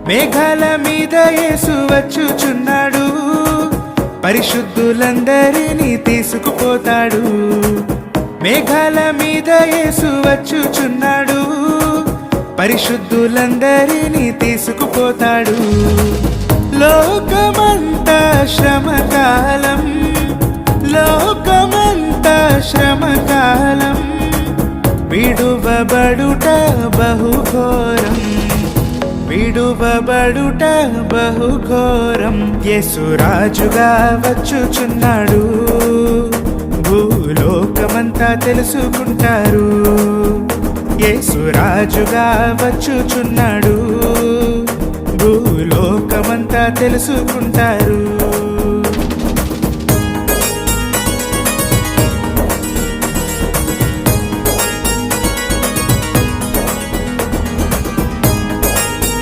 మేఘాల మీద యేసు వచ్చుచున్నాడు, పరిశుద్ధులందరినీ తీసుకుపోతాడు. మేఘాల మీద యేసు వచ్చుచున్నాడు, పరిశుద్ధులందరినీ తీసుకుపోతాడు. లోకమంతా శ్రమకాలం, లోకమంతా శ్రమకాలం, విడువబడుట బహుఘోరం, విడువబడుట బహుఘోరం. యేసురాజుగా వచ్చుచున్నాడు, భూలోకమంతా తెలుసుకుంటారు. యేసురాజుగా వచ్చుచున్నాడు, భూలోకమంతా తెలుసుకుంటారు.